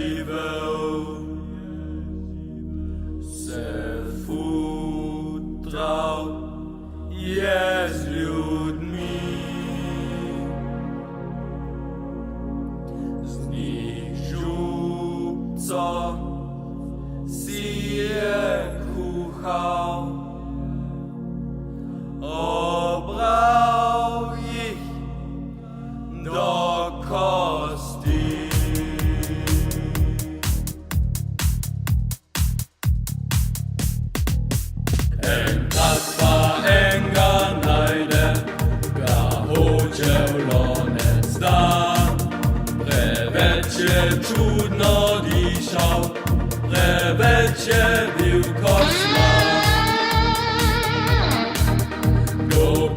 živel, se futral je z ljudmi, z njih župco si je kuhal, obral jih do kosti. Enkrat pa enega najde, ga hoče v lonec dan. Preveč je čudno dišal, preveč je bil kosman.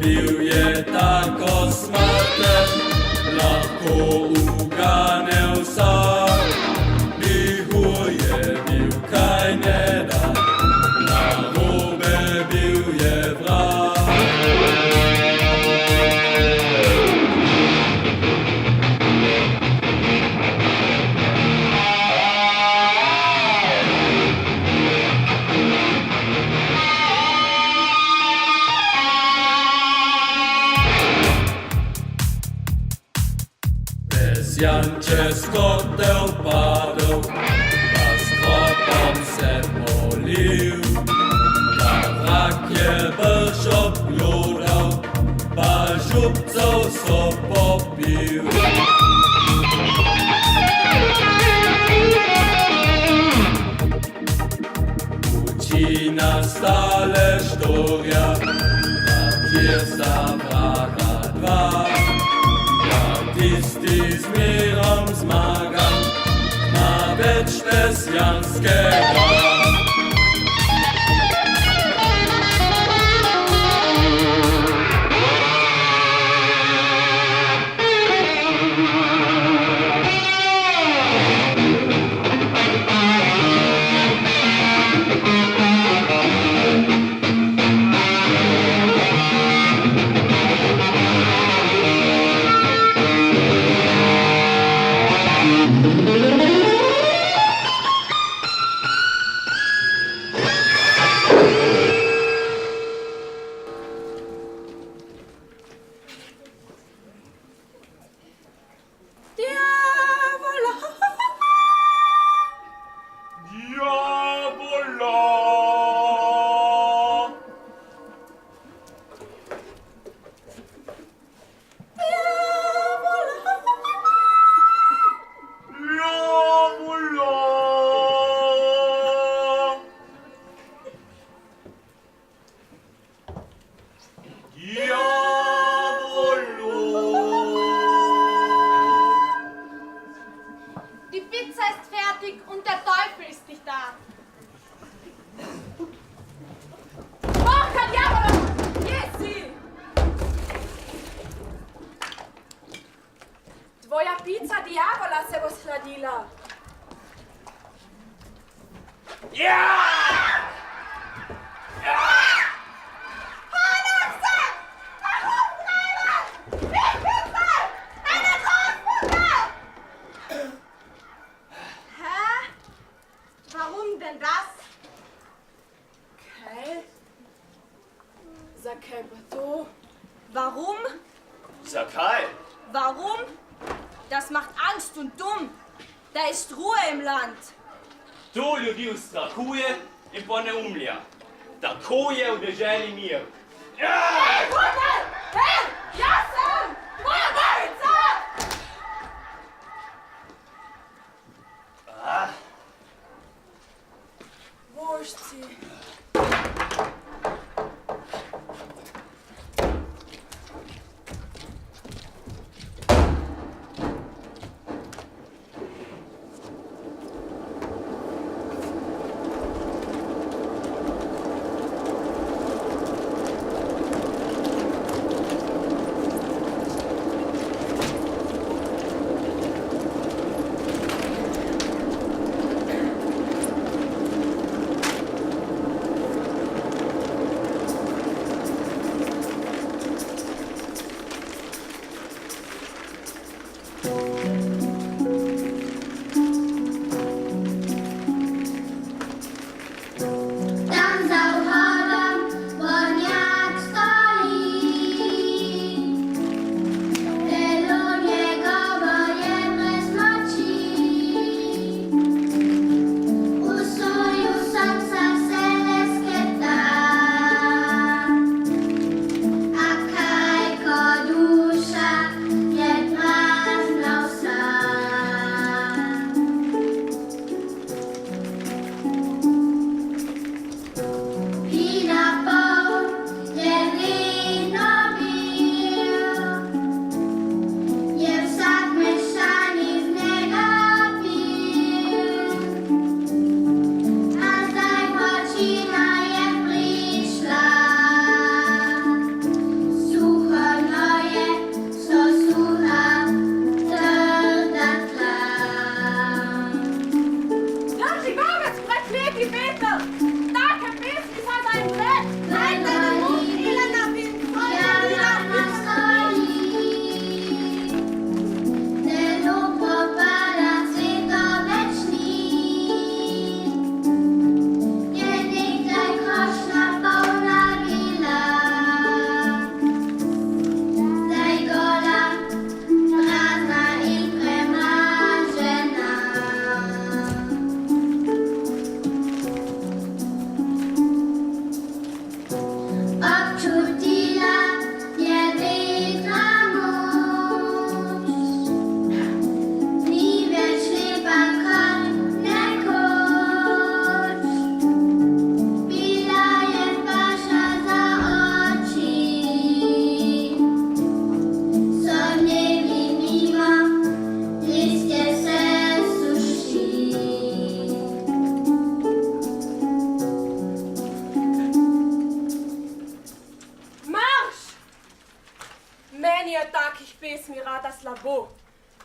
Bil je tako smrten, lahko ugane vsak. Bihur je bil, kaj ne da, narobe bil je vrag. Jan čez kotel padel, pa s kropom se polil. Ta vrak je brž obglodal, pa župcov so popil. Uči nastale štorja, a kjer sta vraga dva. Tisti z mirom zmagam, na več pesjanskega. Die Pizza ist fertig und der Teufel ist nicht da. Porca diavolo! Jesi! Tvoja pizza diavola se bo shladila. Ja! Zakaj pa to? Warum? Zakaj? Warum? Das macht Angst und dumm. Da ist Ruhe im Land. To ljudi ustrahuje in pa ne umlja. Tako je v deželi mir. Hej, Gudel! Hej, jaz sem! Moja babica! Vožci.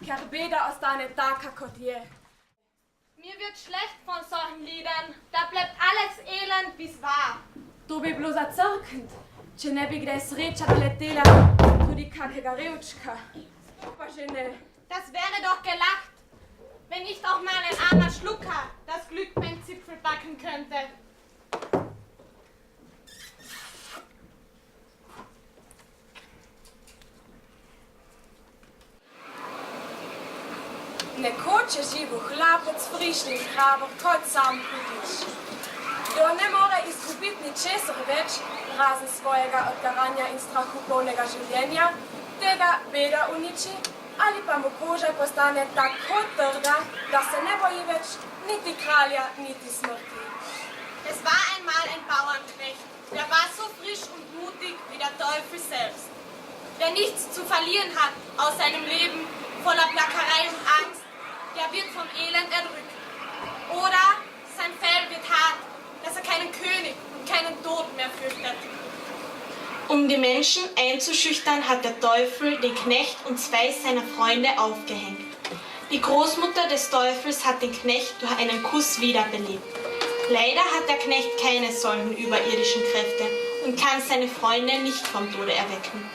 ker beda ostane taka kot je. Mir wird schlecht von solchen Liedern. Da bleibt alles elend, wie's war. To bi bilo zacrknit, če ne bi kdaj sreča doletela tudi kakega revčka. Pa že ne. Das wäre doch gelacht, wenn nicht auch mal ein armer Schlucker das Glück beim Zipfel backen könnte. Nekoč je živel hlapec frišnih hraber kot sam hudič. Kdo ne more izgubiti ničesar več, razen svojega odgaranja in strahu polnega življenja, tega beda uniči, ali pa mu koža postane tako trda, da se ne boji več niti kralja, niti smrti. Es war einmal ein Bauernknecht, der war so frisch und mutig wie der Teufel selbst. Wer nichts zu verlieren hat aus seinem Leben, voller Plackerei und Angst, der wird vom Elend erdrückt. Oder sein Fell wird hart, dass er keinen König und keinen Tod mehr fürchtet. Um die Menschen einzuschüchtern, hat der Teufel den Knecht und 2 seiner Freunde aufgehängt. Die Großmutter des Teufels hat den Knecht durch einen Kuss wiederbelebt. Leider hat der Knecht keine solchen überirdischen Kräfte und kann seine Freunde nicht vom Tode erwecken.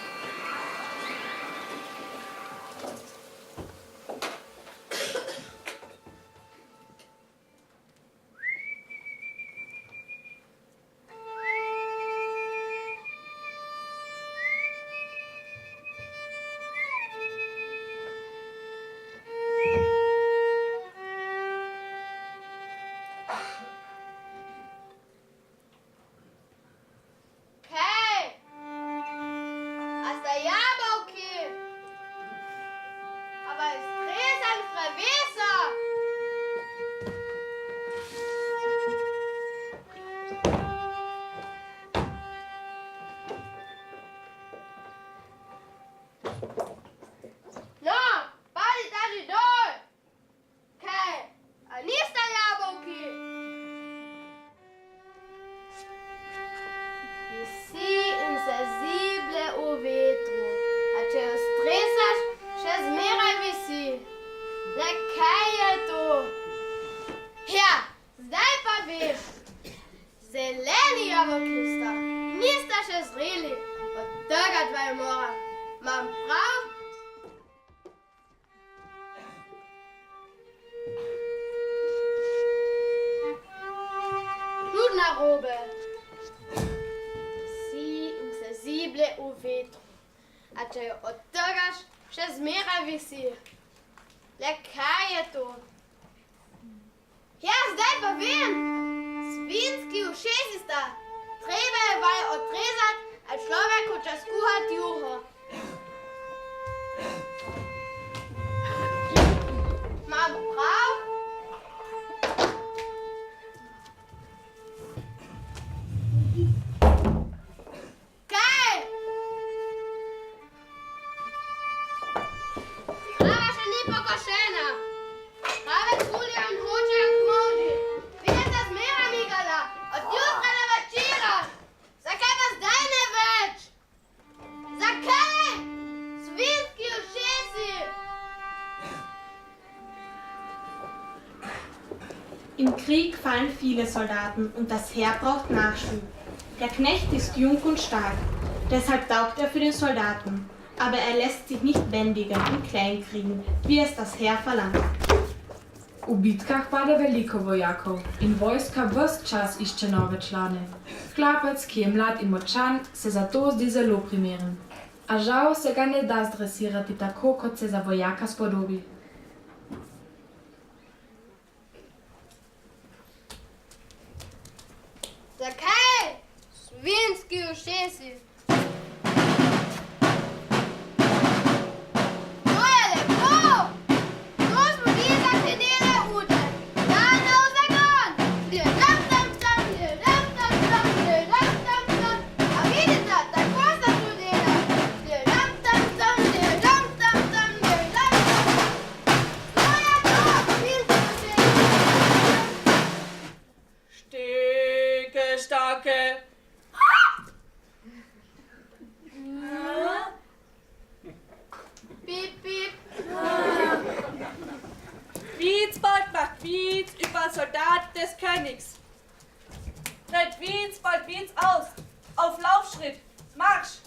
Im Krieg fallen viele Soldaten und das Heer braucht Nachschub. Der Knecht ist jung und stark, deshalb taugt er für den Soldaten, aber er lässt sich nicht bändigen und klein kriegen, wie es das Heer verlangt. V bitkah pada veliko vojakov in vojska ves čas išče nove člane. Hlapec, ki je mlad in močan, se zato zdi zelo primeren. A žal se ga ne da zdresirati tako, kot se za vojaka spodobi. Zakaj? Svinski ušesi. To je lepo! To smo mi zaklenile ute. Ja, nov zagon! Tam, tam, tam, tam, tam, tam, tam, tam, tam. A vidite, tako se to dela. Tam, tam, tam, tam, tam, tam, tam, tam. To je to, svinski ušesi. Steke, stake. Piep, piep. Wietz über Soldat des Königs. Tritt Wietz, bald Wietz aus. Auf Laufschritt. Marsch!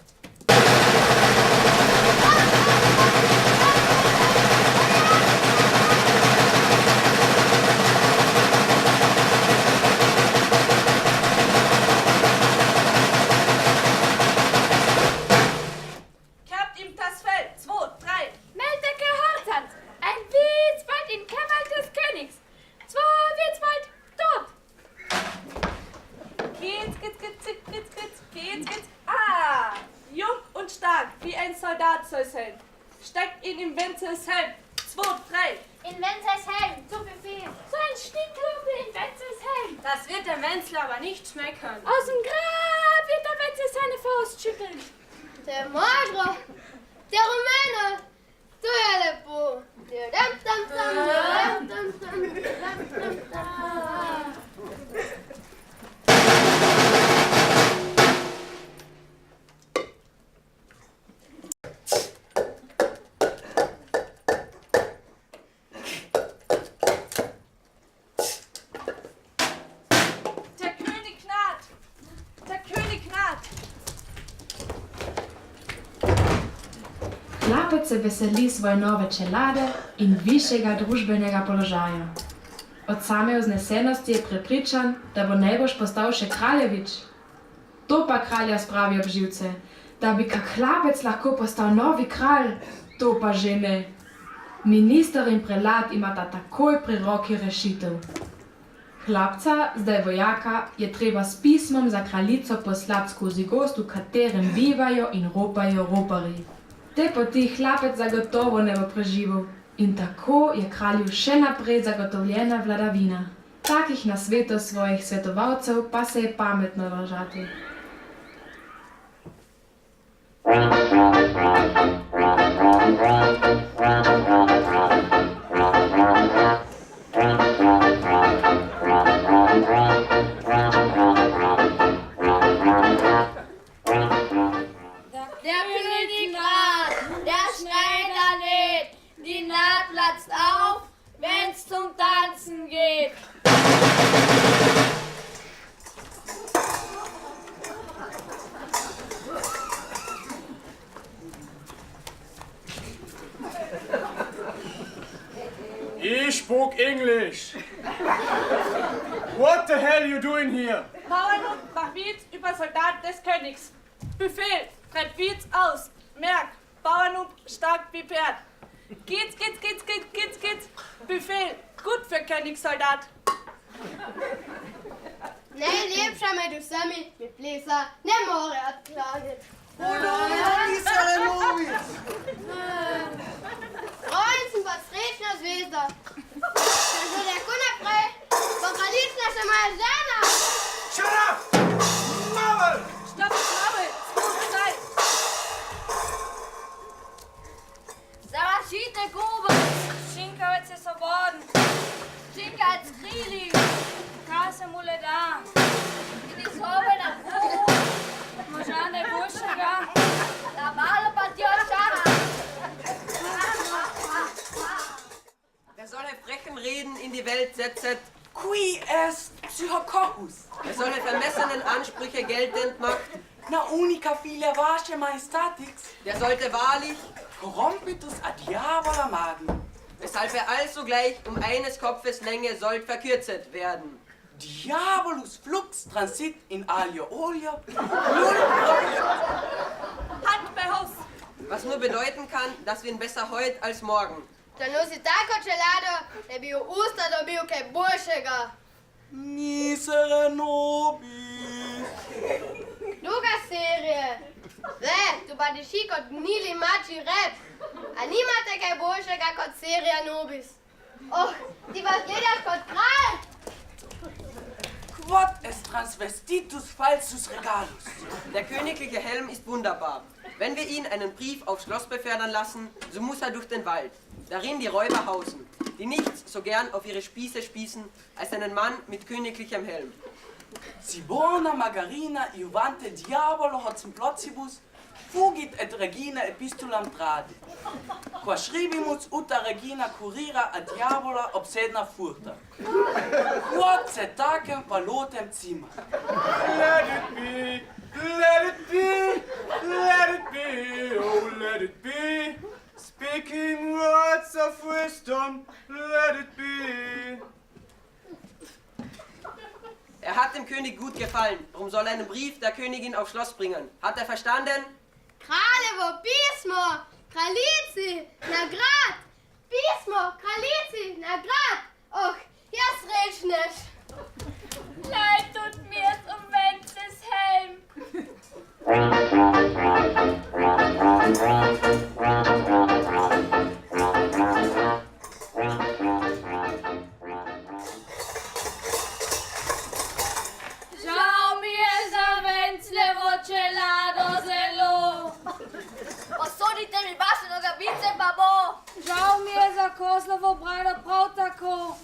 Kerbt ihm das Feld. 2, 3. Melde Gehorsam. Ein Witzwald in Kämmer des Königs. 2 Witzwald dort. Geht's. Ah! Jung und stark, wie ein Soldat soll sein. Steckt ihn im Wenzels Helm. 2, 3. In Wenzels Helm, zu Befehl. So ein Stinklumpel in Wenzels Helm. Das wird der Wenzler aber nicht schmecken. Aus dem Grab wird der Wenzel seine Faust schütteln. Der Mordro, der Rumäne, du Aleppo. Chlapec se veseli svoje nove čelade in višjega družbenega položaja. Od same vznesenosti je prepričan, da bo najboljš postal še kraljevič. To pa kralja spravi ob živce, da bi kak hlapec lahko postal novi kralj, to pa že ne. Minister in prelat imata takoj pri roki rešitev. Hlapca, zdaj vojaka, je treba s pismom za kraljico poslati skozi gozd, v katerem bivajo in ropajo roparji. Te poti hlapec zagotovo ne bo preživel in tako je kralju še naprej zagotovljena vladavina. Takih nasvetov svojih svetovalcev pa se je pametno držati. Der Königrad, der Schneider näht, die Naht platzt auf, wenn's zum Tanzen geht. Ich spoke English. What the hell you doing here? Bauernhof nach Wietz über Soldat des Königs. Befehl, tritt Wietz aus. Merk, Bauernhof stark wie Pferd. Geht's. Befehl, gut für Königssoldat. Najlepša med vsemi mi plesa ne more odkloniti. Rojncem pa srečna zvezda. Če že tako naprej, bo kraljica še moja žena. Shut up! Mother! Stopp, Schnabel, 2, 3. Završite gube. Šinkavec je svoboden, Činkać krili. kase mu le da, Idi sobe na kuhu. moža najboljšega. Da malo pa ti očara. Er solle frechen Reden in die Welt setzen. Qui est Psychococcus? Er solle vermessenen Ansprüche geltend machen. Na unica filia vache majestatis, Der sollte wahrlich, corrompitus a diabola magni. weshalb er allsogleich eines Kopfes Länge sollt verkürzet werden. Diabolus flux transit in alio olio. Hand bei Haus. Was nur bedeuten kann, dass wir ihn besser heute als morgen. Da nosi tako čelado, da bi v usta dobil kaj boljšega. Misere nobis. Druga serije. Tu pa diši kot gnili mači rep. A nimate kaj boljšega kot serija Nobis. Oh, ti pa gledaš kot kralj. Quod est transvestitus falsus regalus? Der königliche Helm ist wunderbar. Wenn wir ihn einen Brief aufs Schloss befördern lassen, so muss er durch den Wald. Darin die Räuber hausen, die nichts so gern auf ihre Spieße spießen, als einen Mann mit königlichem Helm. Si bona margarina iuvante diabolo hoc implocibus, Fugit et regina epistulam tradi. Qua scribimus ut a regina curira a diavola obsedna furta. Quod cetacem valotem cima. Let it be, let it be, let it be, oh let it be. Speaking words of wisdom, let it be. Hat dem König gut gefallen. Darum soll er einen Brief der Königin aufs Schloss bringen. Hat er verstanden? Kraljevo, pismo, kraljici, nagrad. Pismo, kraljici, nagrad. Och, jas reč nicht. Leid tut mir's Wences Helm. Žal mi je za Vencljevo čelado zelo. Posodite mi vašega bice, babo. Žal mi je za Kozlovo brado prav tako.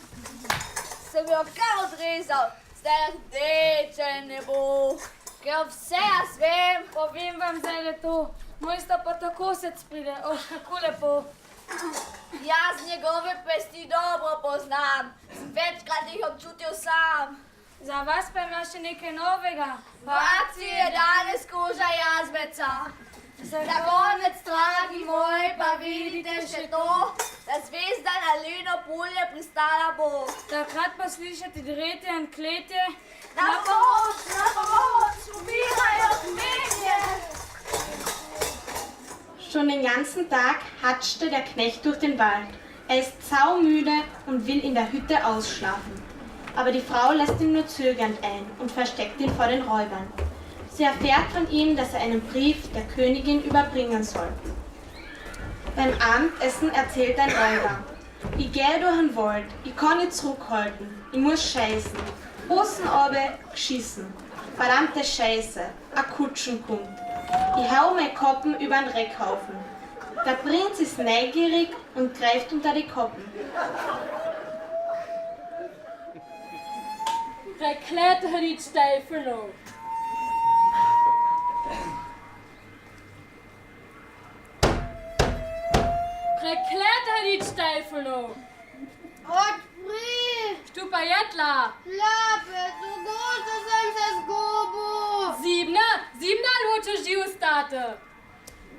Sem jo kar odrezal, zdaj rdeče ne bo. Ker vse jaz vem, povem vam zdaj to. Moj sta pa tako sec pride, kako lepo. Jaz njegove pesti dobro poznam. Večkrat jih občutil sam. Za vas pa ima še nekaj novega. V akciji je danes koža jazbeca. Za konec, dragi moj, pa vidite še to, da zvezda na leno polje pristala bo. Takrat pa slišati dretje in kletje. Na pomoč, umirajo kmetje. Schon den ganzen Tag hatschte der Knecht durch den Wald. Er ist saumüde und will in der Hütte ausschlafen. Aber die Frau lässt ihn nur zögernd ein und versteckt ihn vor den Räubern. Sie erfährt von ihm, dass er einen Brief der Königin überbringen soll. Beim Abendessen erzählt ein Räuber: Ich gehe durch den Wald, ich kann nicht zurückhalten, ich muss scheißen. Außen aber geschissen. Verdammte Scheiße, ein Kutschen kommt. Ich hau mein Koppen über den Reckhaufen. Der Prinz ist neugierig und greift unter die Koppen. Verkletter die Steifel noch. Verkletter die Steifel noch. Od pri, Stupa jetla. lape, tu gosto sem se zgubil. Zimna luče živ state.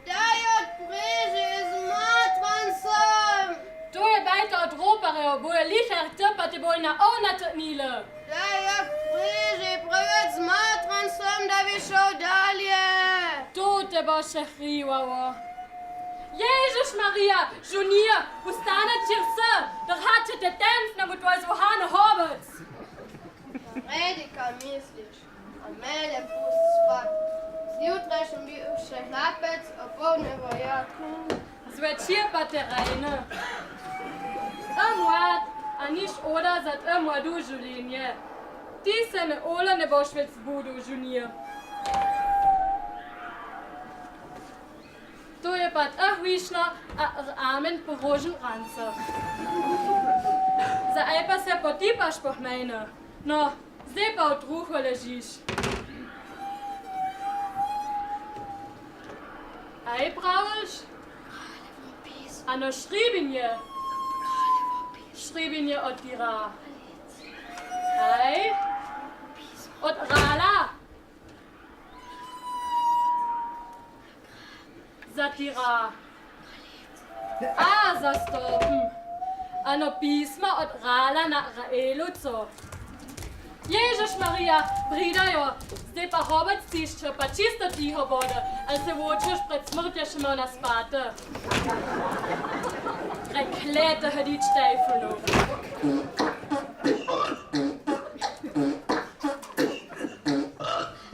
Daj od pri, že zmatran sem. To je bajta od roparejo, boje licher tepate boj na ovnatnile. Daj od pri, že preveč zmatran sem, da bi šel dalje. To te bo še hrivalo. Jezus Maria, Junior, ustane čirse, da hačete tempna mu tvoj zvohane hobec. Redi, kaj misliš, a mene pusti spat. Zjutraj sem bil še hlapec, opoldne vojak. Zvečer pa te rejne. Mlad, a niš oda za mladu življenje. Ti se me ola ne boš več zbudil, Junior. To je pa hvišno, a amen porožen rance. Zdaj pa se potipaš po mene. No, zdaj pa v truhu ležiš. Aj praviš? Ano šribinje. Šribinje od tira. Aj? Od rala. Zatira. A zastopen. Ano pisma od rala na Raeluco. Ježiš Maria, pridajo. Zdaj pa hobec tišče, pa čisto tiho bude, ali se vočeš pred smrtjo še malo naspate. Preklete hodič Teufelu.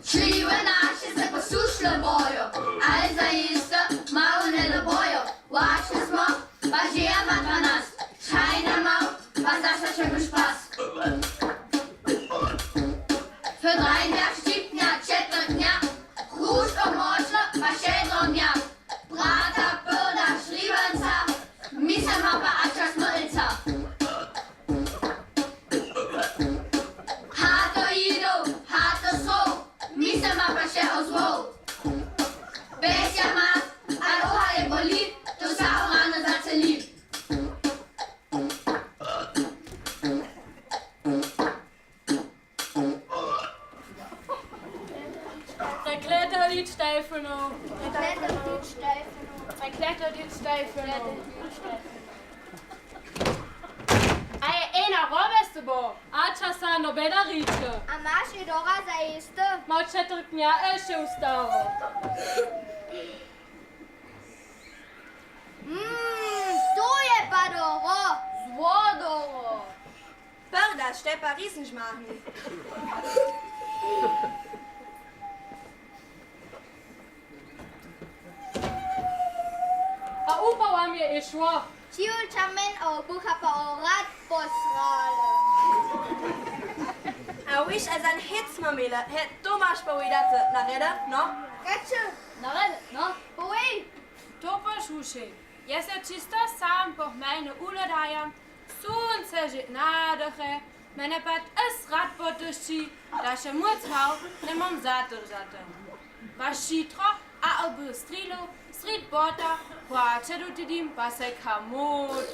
Šljive naše se posušle bojo, ali zaista malo ne dobojo. Vašli smo, pa že je ima 12, šajne mal, pa zašla še boš pas. Für 3 dnia štipnja, 4 dnia, kruško močno, pa še dronja. Brata, prda, šlivenca, mi se ma pa ača smrlca. Stefano. Prekleto dit Stefano. Aj ena roveste bo. Ača sa nobena riče. A máš i dora za isto? Mal 4 dňa ešte ustalo. To je pa doro. Zvodoro. Prda, Štepa Riesenschmarrn. A upałam je išlo. Ciulča men o bucha pa o rad posrale. A wish as an hits mamila, het Tomasz powiedziate na reda, no? Kače? Narede, no? Povej. To poslušaj. Jaz se čisto sam po mene uledajam, sunce že nadeche, mene pa es rad poteši, da še moc hau ne mam zadržati. Pa šitro, a obu strilo, sred bota, plače do tidim, pa se kamot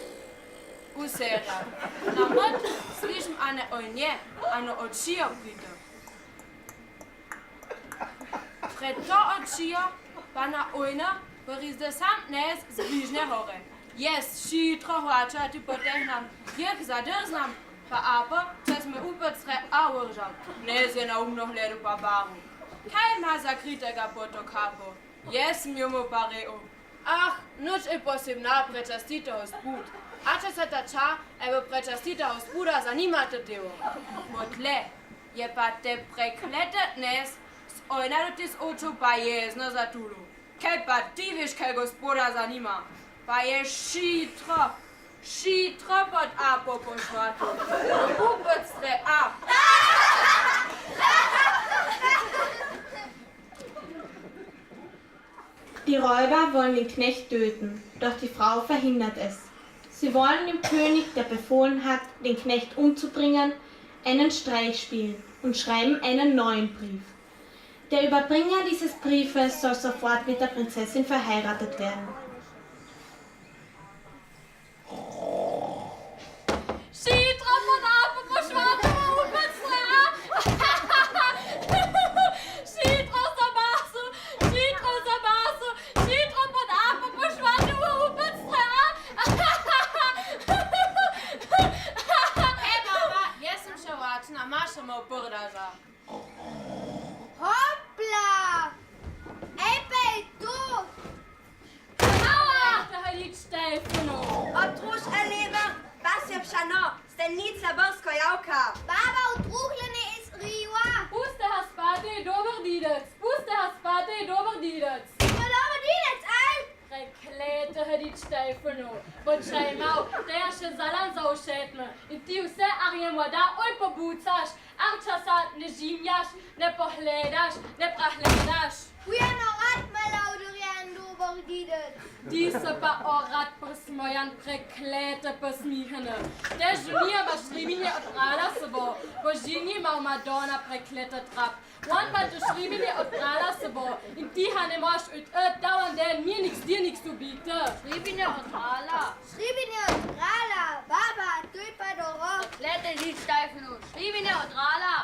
usera. Na mod slišim ane ojnje, ane očijo pride. Pred to očijo, pa na ojna, Boris sam nes z bližnje hore. Jes, šitro hvača ti potehnam, jeh zadrznam, pa apo, če sme upet sre avržal, ne se na umno hledu pa baru. Kaj ma zakritega potokapo? Jes mi mu pareo. Ach, noč je posebna prečastita hospud. A če se ta ča, ebo prečastita hospuda zanimate teo. Motle, je pa te preklete nes, s ojna do tis oču pa jezno zatulu. Kaj pa ti viš, kaj gospoda zanima? Pa je šitro pod apo pošvatu. Upet stre a. Die Räuber wollen den Knecht töten, doch die Frau verhindert es. Sie wollen dem König, der befohlen hat, den Knecht umzubringen, einen Streich spielen und schreiben einen neuen Brief. Der Überbringer dieses Briefes soll sofort mit der Prinzessin verheiratet werden. Šitro pod apo pošvatu, upet stre a. Šitro za basu, šitro pod apo pošvatu, upet stre a. Hej baba, jaz sem še vračena, maša me oprdaža. Hopla! Ej, pej tu! Aua! Da hodič Stefano. Otruž eleve, Basja Pšano, stenica Brsko javka. Baba utruhljene iz riva. Puste ha spate, dober didec. Ja, dobro dilec, aj! Preklete hodič Stefano. Počaj mal, da je še zalan zaušetne. In ti vse arjemo da oj pobucaš. Arčasa ne žimjaš, ne pohledaš, ne prahledaš. Uja no rad me lauderian dober dilec. Ti se pa orad prsmojan preklete posmihane. Te ženija ba šribinje odprala se bo žini mal Madonna preklete trap. On pa to šribinje odprala se bo in ti ha ne moš dauern den mir dir niks zu biete. Šribinje odprala. Baba, tu je pa doro. Lete lič Stefano, šribinje odprala.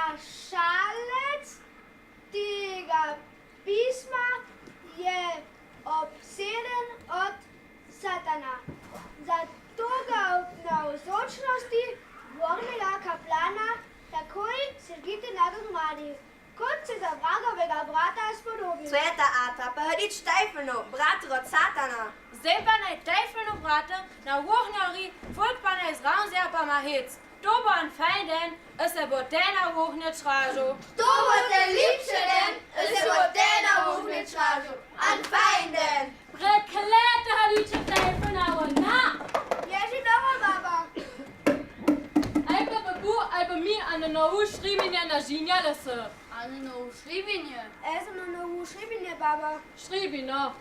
Prenašalec tega pisma je obseden od Satana. Zato ga v navzočnosti dvornega kaplana takoj sedite na dohromadi, kot se za vragovega brata spodobi. Sveta Ata, pa hodič Stefano, brat od Satana. Zdaj pa naj Stefano brate na vohnjari, folk pa naj zravnzja pa ma hec. To bo an fajn den, se bo tena vohnje čražu. To bo te lipše den, se bo tena vohnje čražu. An fajn den. Preklete hodiče Stefano, na! Je že dobro, baba. Aj pa babu, aj pa mi a na novu šribinje nažinjale se. A na novu šribinje? Sem na novu šribinje, baba. Šribino,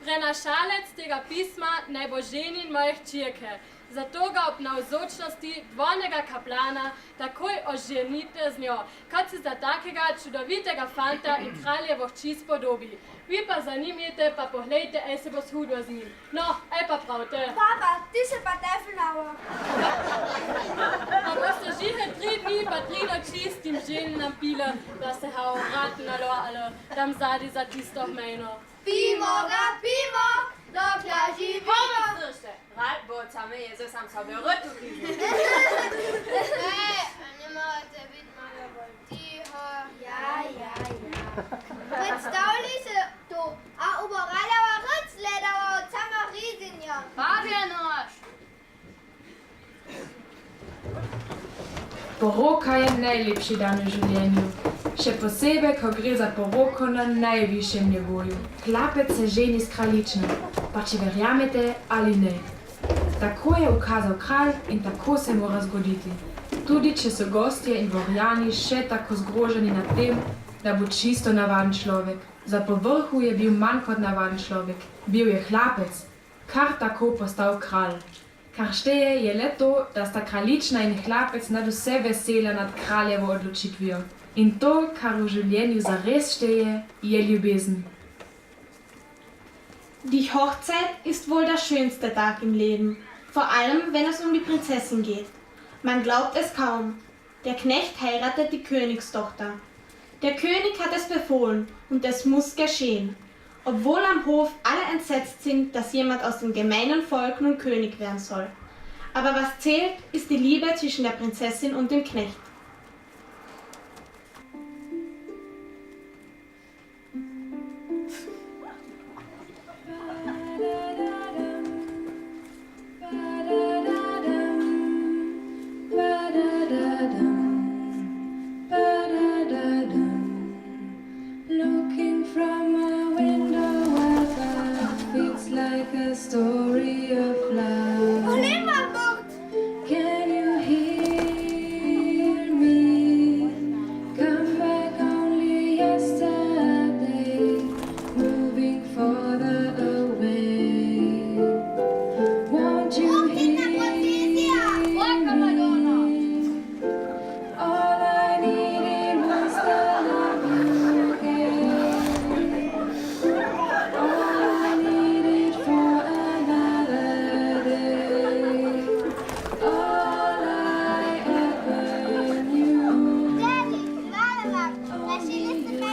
prenašalec tega pisma naj bo ženin mojih čirke. Zato ga ob navzočnosti dvornega kaplana takoj oženite z njo, kot se za takega čudovitega fanta in kraljevo hči spodobi. Vi pa zanimite, pa poglejte, ej se bo shudilo z njim. No, ej pa pravte. Baba, ti se pa defnava. Pa boste da se hao ratnalo, ale tam zadi za tisto mejno. Pimo ga, pimo, dokler živimo. Rad bo same Jezus sam sobie rottu kriegen. Hej, ne morate biti malo bolj tiho. Ja. Predstavljaj se to, a uporabljava rcledava od sama rizinja. Babja nož! Poroka je najlepši dan v življenju. Še posebej, ko gre za poroko na najvišjem nivoju. Hlapec se ženi s kraljično, pa če verjamete ali ne. Tako je ukazal kralj in tako se mora zgoditi. Tudi če so gostje in dvorjani še tako zgroženi nad tem, da bo čisto navaden človek. Za povrhu je bil manj kot navaden človek. Bil je hlapec, kar tako postal kralj. Kar šteje je le to, da sta kraljična in hlapec nad vse vesela nad kraljevo odločitvijo. In to, kar v življenju zares šteje, je ljubezen. Die Hochzeit ist wohl der schönste Tag im Leben, vor allem wenn es um die Prinzessin geht. Man glaubt es kaum. Der Knecht heiratet die Königstochter. Der König hat es befohlen und es muss geschehen. Obwohl am Hof alle entsetzt sind, dass jemand aus dem gemeinen Volk nun König werden soll. Aber was zählt, ist die Liebe zwischen der Prinzessin und dem Knecht. Looking from a window above, it's like a story of love. Can you hear me? Come back only yesterday, moving further away. Won't you hear me? All I needed was the love you gave. All I needed for another day. All I ever knew. Daddy, rada was, lasciate me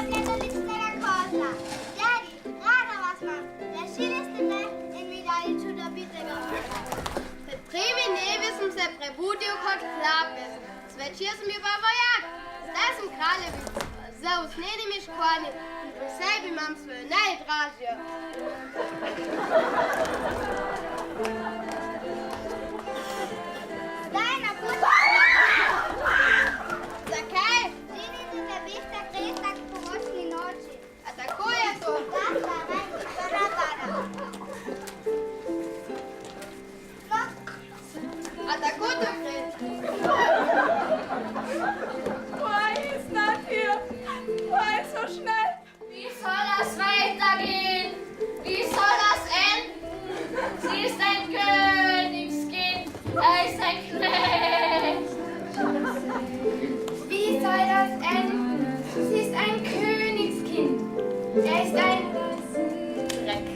nella cosa. Daddy, rada was man, lasciate me in mi dali čudovitega mora. Pred tremi dnevi sem se prebudil kot hlapec. Zvečer sem bil pa vojak, zdaj sem kraljevica, z usnjenimi škornji in pri sebi imam svojo najdražjo. Zdaj na putu. Zakaj? Živite se biste krestak po nočni noči. A tako je to. A tako to gre. Why is not here? Why so schnell? Wie soll das weitergehen? Wie soll das enden? Sie ist ein Königskind, ist ein Knecht. Wie soll das enden? Sie ist ein Königskind, ist ein Dreck.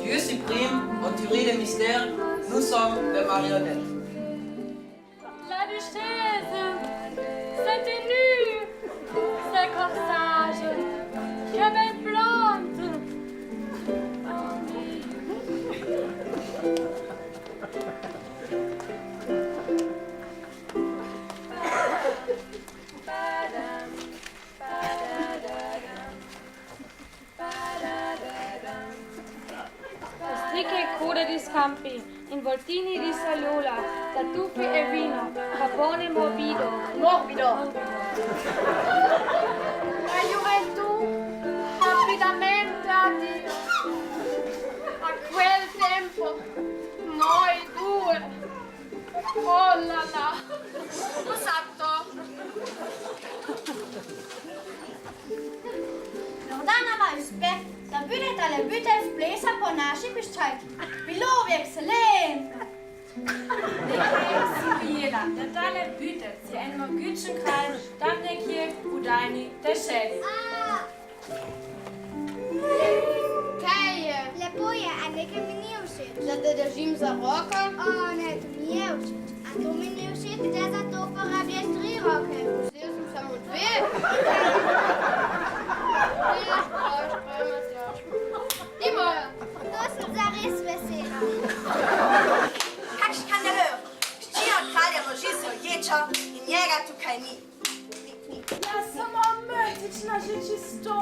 Dieu suprême, en théorie de mystère, nous sommes des marionnettes. La duchesse, cette tenue, ce corsage, que belle plante. Stricche code di scampi, involtini di saliola, tartufi e vino, capone morbido. La gioventù, rapidamente addio. A quel tempo, noi due. Oh là là. Esatto. Jordana var jo spæt, da bytte der lavede bytte blæser på naši Bilo v ekscelenza. Sibila, da tale bytet si en mogočen kraj, tam nekje v daljni deželi. Kaj je? Lepo je, a nekaj mi ni všeč. Da te držim za roko? O, ne, to mi je všeč. A A to mi ni všeč, da za to uporabljaš 3 roke. Zdaj sem samo 2. Ti moja. To sem zares vesela. Kakšen kandeleur? Ščija od kralja loži se odječa in njega tukaj ni. Ja samo mrtična že čisto.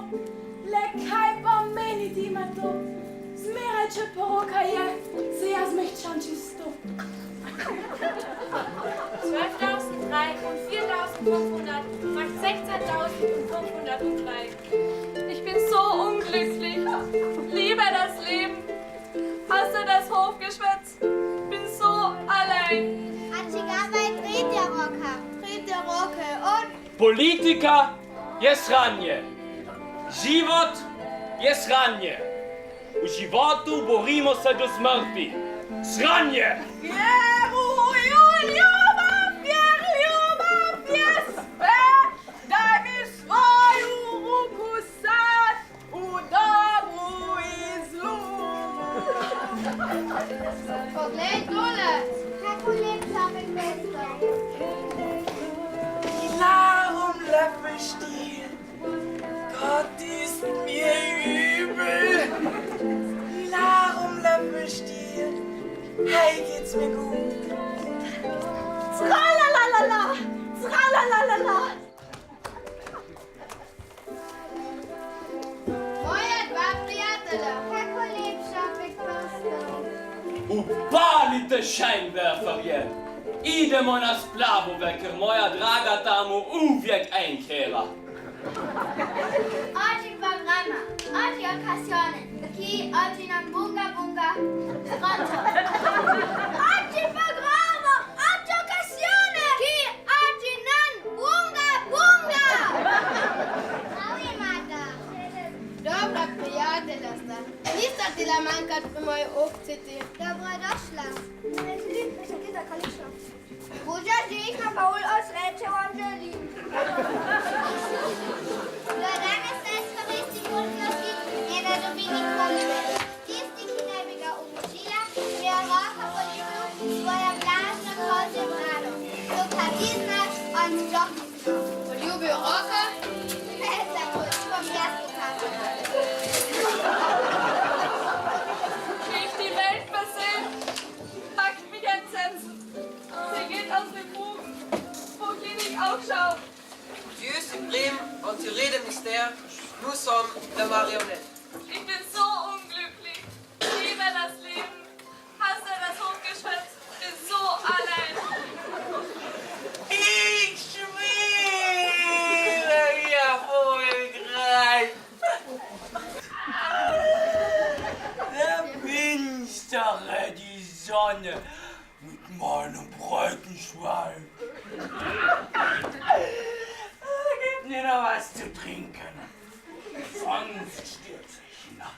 Le kaj pa meni ima to? Zmeraj, če poroka je, se jaz mehčam čisto. 12.003 und 4.500 macht 16.503. Ich bin so unglücklich. Liebe das Leben. Hast du das Hofgeschwätz? Bin so allein. Tretja roka und Politika je sranje. Život je sranje. V životu borimo se do smrti. Sranje! Vjeru, ljubav, jespe, daj mi svoju ruku sad u dobru i zlu. Poglej dole, kako lep zapek mesto. Warum löpfst du? Gott ist mir übel. Warum löpfst du? Hey, geht's mir gut? Tralalala, tralalala. Moja 2 prijatelja, kako lep zapek mesto. Upalite scheinwerferje! Idemo na splavove, ker moja draga tamo uvijek enkera. Oggi programma, oggi occasione. Chi oggi non bunga bunga? Pronto. Oggi programma, oggi occasione. Chi oggi non bunga bunga? Ciao, Imata. Dobra prijatelja sta. Nista ti la manjkat pri moji opciti. Dobrodošla. Ne želim, da se ti zakolično. Boža, že jih na Paul osreče vam želim. Do danes se izkoristi možnosti, ne da dobi nikoli več. Tisti, ki naj bi ga umučila, je roko poljubil svojo vlažno kozjo brado. To kavizna, on sploh ni znal. Poljubil roko? Ne, tako, bom jaz pokazala. Wie ich die Welt versehe, packt mich Entsetzen. Sie geht aus dem Buch, wohin ich auch schaue. Dieu suprême, en tiré de mystère, nous sommes la marionnette. Ich bin so unglücklich. Liebe das Leben. Hasse das Hofgeschwätz. Bin so allein. Ich schwöre, ihr Vogelgreif. Da bin's doch, die Sonne mit meinem breiten Schweif. Gib mir noch was zu trinken, sonst stürze ich hinab.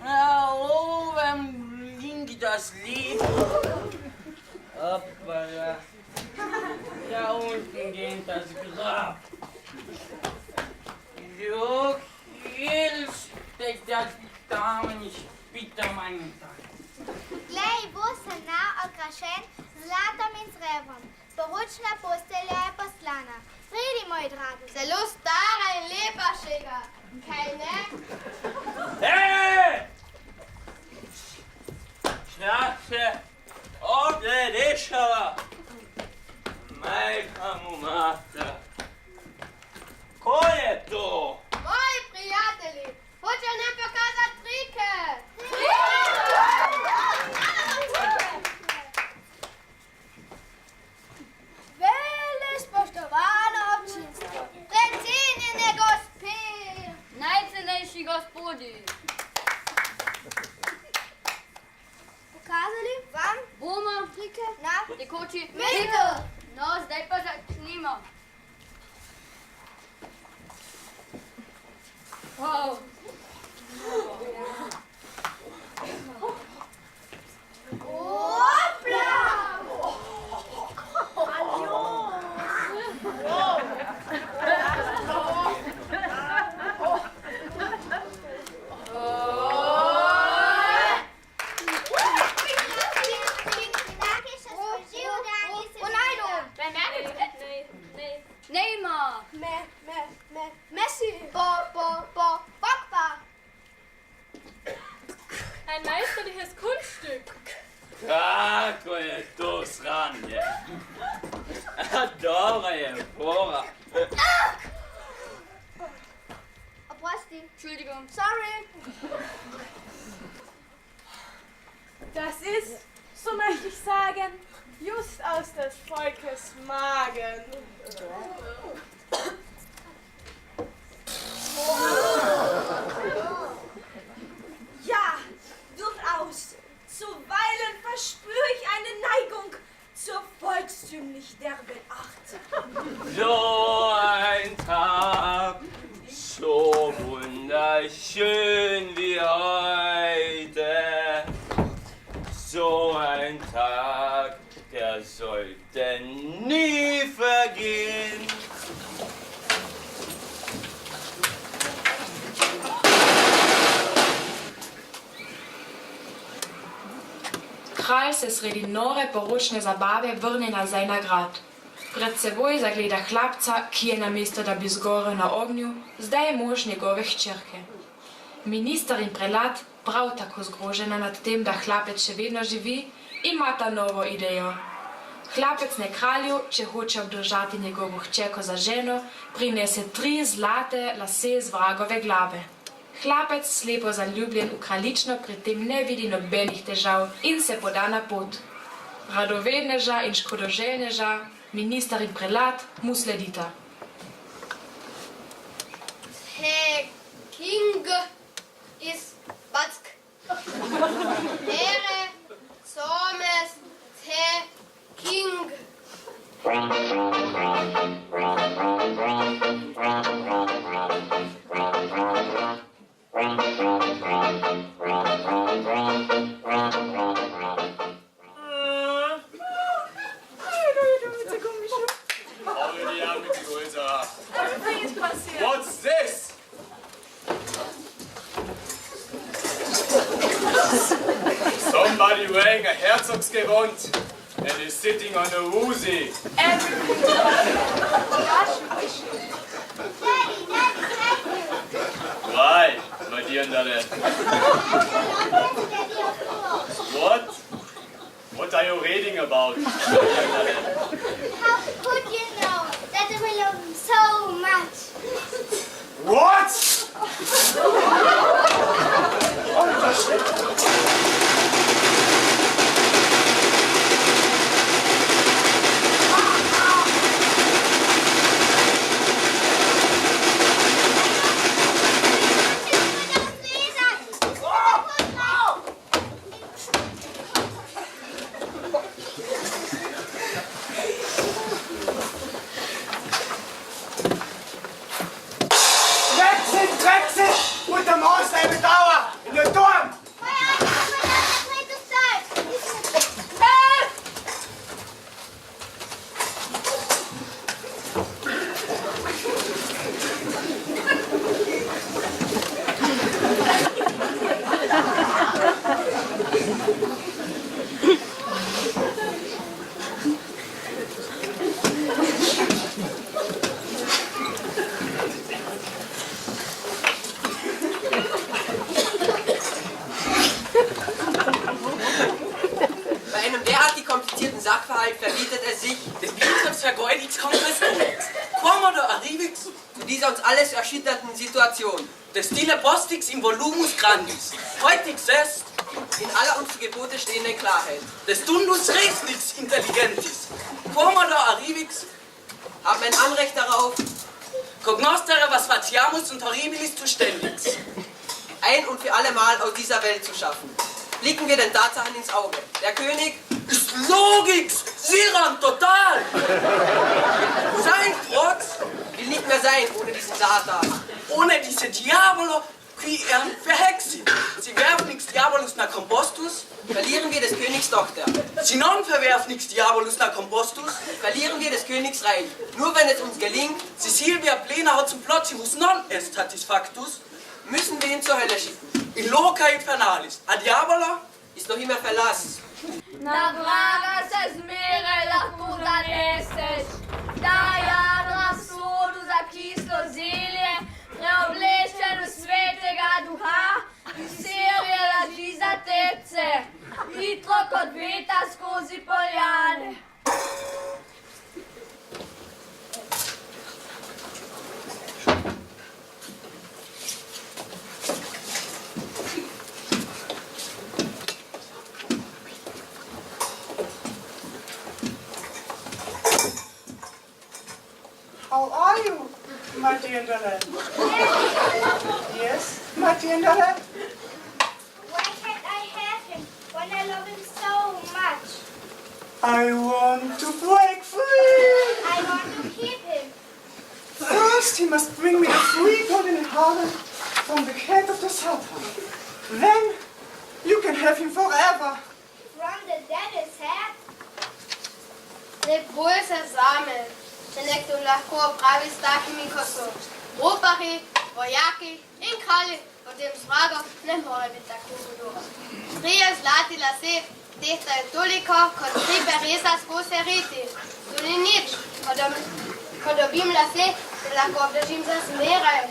Hallo, wem blinkt das Lied? Hoppala. Da unten geht das Grab. Du hilfst der Dame nicht bitte meinen Tag. Glej, Bosana, okrašen z zlatom in srebrom. Poročna postelja je poslana. Pridi, moj dragi. Zelo stara in lepa šega. Kaj ne? Hej! Šnaše, odledešala. Majka mu mata. Ko je to? Moji prijatelji, hočejo nam pokazati trike. Vele spoštovano občinstvo, precenjene gospe, Najcenejši gospodi. pokazali vam Bomo trike na tekoči meter. No, zdaj pa začnimo. Wow. Opla! Kako je to sranje? Dobra je fora. Oprosti. Entschuldigung. Sorry. Das ist, so möchte ich sagen, just aus des Volkes Magen. Ja, durchaus. Zuweilen verspüre ich eine Neigung zur volkstümlich derben Art. So ein Tag, so wunderschön wie heute. So ein Tag, der sollte nie vergehen. Kralj se sredi nore poročne zabave vrne na zdaj nagrad. Pred seboj zagleda hlapca, ki je namesto da bi zgorel na ognju, zdaj mož njegove hčerke. Minister in prelat, prav tako zgrožena nad tem, da hlapec še vedno živi, imata novo idejo. Hlapec ne kralju, če hoče obdržati njegovo hčerko za ženo, prinese 3 zlate lase z vragove glave. Hlapec, slepo zaljubljen v kraljično, pri tem ne vidi nobenih težav in se poda na pot. Radovedneža in škodoželjneža, minister in prelat mu sledita. Te King is Batsk. Ere Somes Te King. What's this? Somebody wearing a Herzogsgewand and is sitting on a woozy. Right, my dear Nadine. What are you reading about? How could you know that I will love him so much? What? Brexit! Und der Monster im Dauer! In der Turm! Sachverhalt verbietet es sich, den Wirtschaftsvergeudigungskongress Quomodo arrivix zu dieser uns alles erschütternden Situation. Des Stile Postix in Volumus Grandis. Heutigst est in aller uns zu Gebote stehenden Klarheit. Des Tundus Resnix Intelligentis. Quomodo arrivix haben ein Anrecht darauf, cognoscere was fatiamus und horribilis zuständigs. Ein und für alle Mal aus dieser Welt zu schaffen. Blicken wir den Tatsachen ins Auge. Der König ist Logix, Siran total. Sein Trotz will nicht mehr sein ohne diesen Satan. Ohne diese Diabolo, qui verhexi. Sie werfen nix Diabolus na compostus. Verlieren wir des Königs Tochter. Sie non verwerfen nix Diabolus na compostus. Verlieren wir des Königs Reich. Nur wenn es uns gelingt, si Silvia plena hot zum Plotibus non est satisfactus, müssen wir ihn zur Hölle schicken. In loca infernalis. A diabola ist noch immer Verlass. Na vragas es mire la puta nestes. Da jadra sodu za kislo zelje, preoblečenu svetega duha, Serie la gisatezze, itro cod vita scusi pogliane. How are you, my dear Donna? Yes, my dear Donna? Why can't I have him when I love him so much? I want to break free. I want to keep him. First, he must bring me the free golden Haare from the head of the Sultan. Then, you can have him forever. From the dead's head? Ne boj se zame, če nekdo lahko opravi s takimi, kot so roparji, vojaki in kralji, potem z vragom ne more biti tako hudo. 3 zlati lase tehtajo toliko, kot 3 peresa skozi riti. To ni nič, ko dobim lase, se lahko obdržim za zmeraj.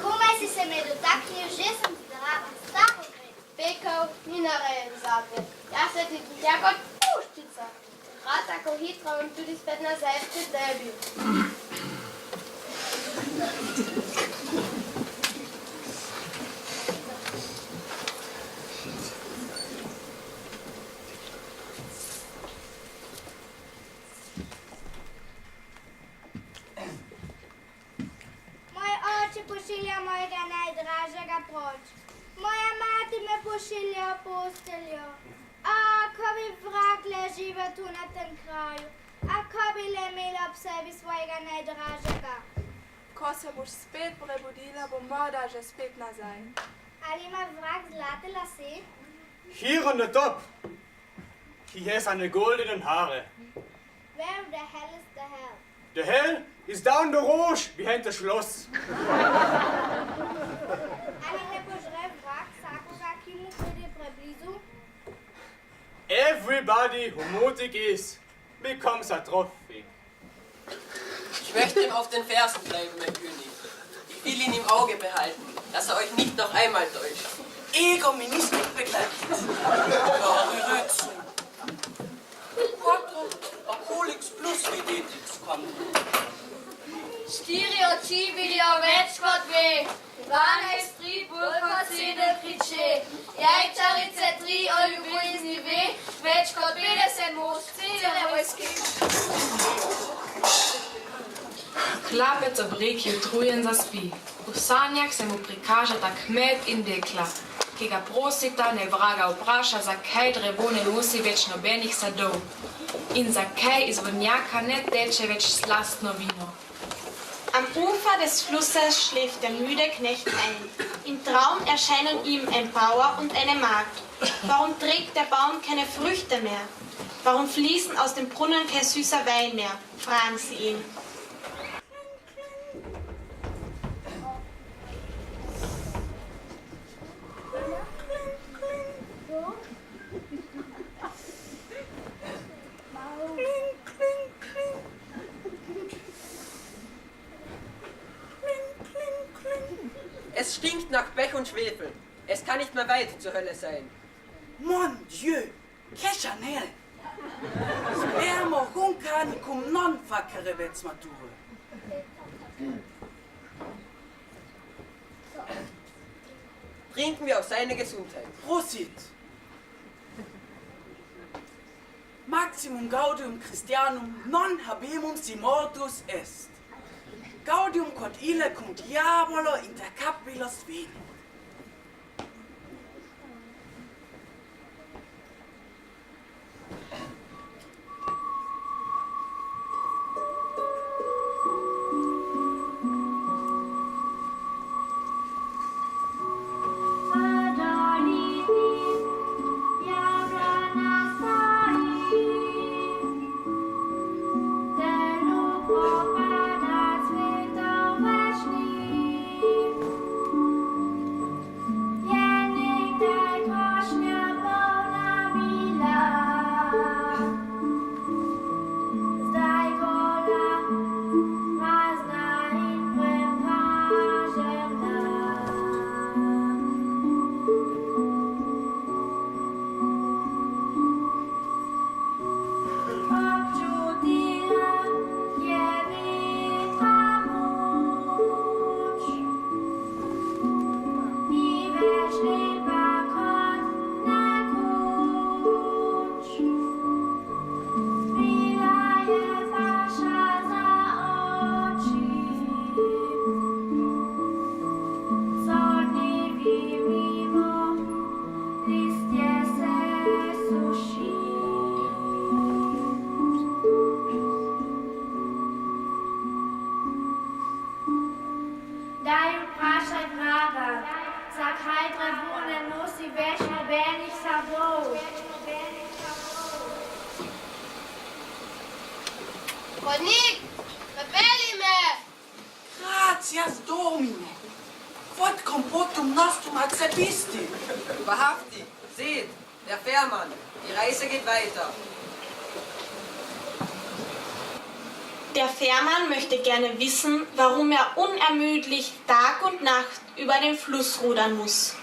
Komaj si se me dotaknil, že sem zdrava, staro gre. Pekel ni narejen zame. Jaz se ti tja kot puščica. Rad tako hitro in tudi spet nazaj pri tebi. Moj oče pošilja mojega najdražjega proč. Moja mati me pošilja v posteljo. A, ko bi vrag le živel tu na tem kraju. A, ko bi le imela ob sebi svojega najdražjega. Ko se boš spet prebudila, bo morda že spet nazaj. Ali ima vrag zlate lase? Here on the top, he has eine goldenen Haare. Where the hell is the hell? The hell is down the road behind the Schloss. Ali ne požre vrag vsakoga, ki mu pride preblizu? Everybody who mutig ist, becomes a trophy. Ich möchte ihm auf den Fersen bleiben, mein König. Ich will ihn im Auge behalten, dass euch nicht noch einmal täuscht. Ego ministro begleitet. Rützen. Quattro, Alcoholics plus Vedetix kommen. Štiri oči vidijo več kot 2, 12 tri bolj kot 7 kriče. Jajčarice 3 o ljubezni ve, več kot 50 mož, cele vojske. Hlapec ob reki utrujen zaspi. V sanjah se mu prikažeta kmet in dekla, ki ga prosita, ne vraga vpraša, zakaj drevo ne nosi več nobenih sadov in zakaj iz vodnjaka ne teče več slastno vino. Am Ufer des Flusses schläft der müde Knecht ein. Im Traum erscheinen ihm ein Bauer und eine Magd. Warum trägt der Baum keine Früchte mehr? Warum fließen aus dem Brunnen kein süßer Wein mehr? Fragen sie ihn. Es stinkt nach Pech und Schwefel. Es kann nicht mehr weit zur Hölle sein. Mon Dieu, que Chanel! Spermo hunkan cum non facere vets mature. Trinken wir auf seine Gesundheit. Prosit! Maximum gaudium Christianum non habemum si mortus est. Gaudium quod ille cum diabolo inter capillos venit. Gratias Domine. Quod compotum nostrum accepisti. Wahrhaftig, seht, der Fährmann. Die Reise geht weiter. Der Fährmann möchte gerne wissen, warum er unermüdlich Tag und Nacht über den Fluss rudern muss.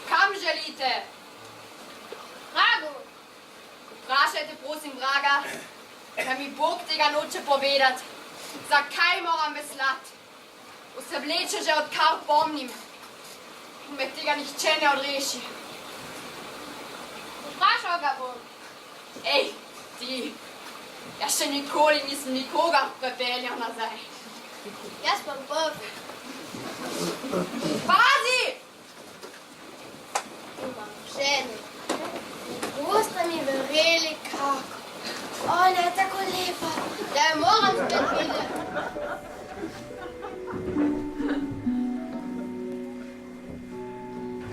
Kam, Gelite. Drago, Prašajte, prosim, vraga, da mi Bog tega noče povedat. Zakaj moram veslat? Vse vleče že odkar pomnim. In me tega nihče ne odreši. vprašal ga bom. Ej, ti, jaz še nikoli nisem nikogar prepeljal nazaj. Jaz pa prvi. Pazi! Imam žene. Boste mi verjeli kako. Ona je tako lepa, da jo moram spet videti.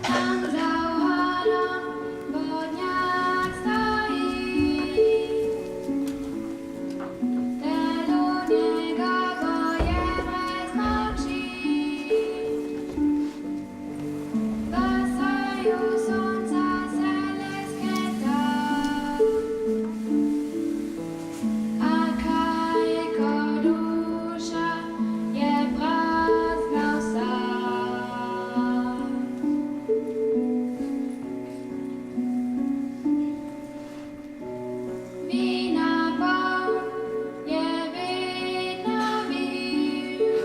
Tam za vhodom vodnjak stoji, te do njega boje brez noči. Gasajo sonca se lesketa, a kaj ko duša je prazna vsa. Vina poln je vedno bil,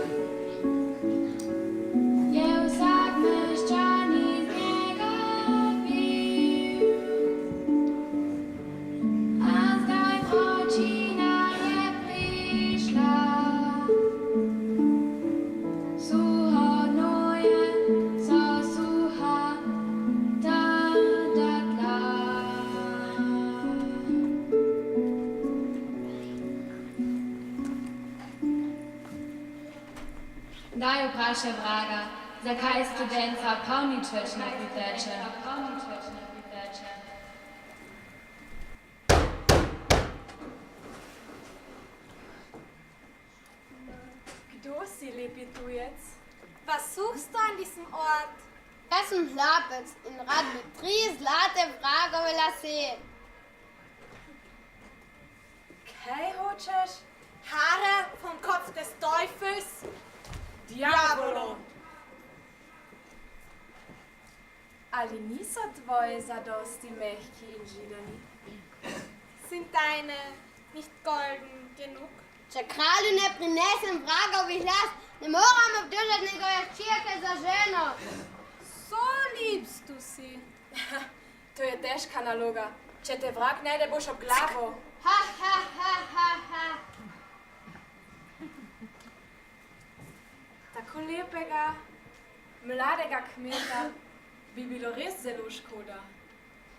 je vsak meščan iz njega pil. A zdaj vročina je prišla, suho noje so suha trda tla. Daj vpraša vraga, zakaj studenca polničveč ne priteče. Kdo si, lepi tujec? Was suchst du an diesem Ort? Jaz sem hlapec in rad bi 3 zlate vragove lase. Kaj hočeš? Haare vom Kopf des Teufels? Diavolo! Ali niso tvoje zadosti mehki in žileni? Sind deine nicht golden genug? Če kralju ne prinesem vragovih las, ne moram obdržati njegove hčerke za ženo. So liebst du si. To je težka naloga. Če te vrag najde, boš ob glavo. Ha, ha, ha, ha, ha. Tako lepega, mladega kmeta bi bilo res zelo škoda.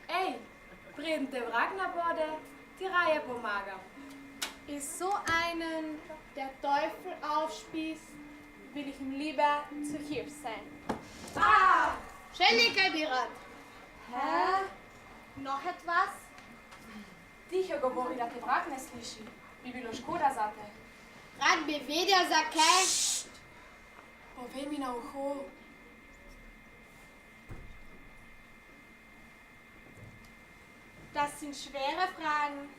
Ej, preden te vrag nabode, ti raje pomagam. Ist so einen der Teufel aufspießt, will ich ihm lieber zu Hilfe sein. Ah! Še nekaj bi rad. Hä? Noch etwas? Tiho govori, da te vrag ne sliši. Bi bilo škoda zate. Rad bi vedel, zakaj. Povej mi na uho. Das sind schwere Fragen.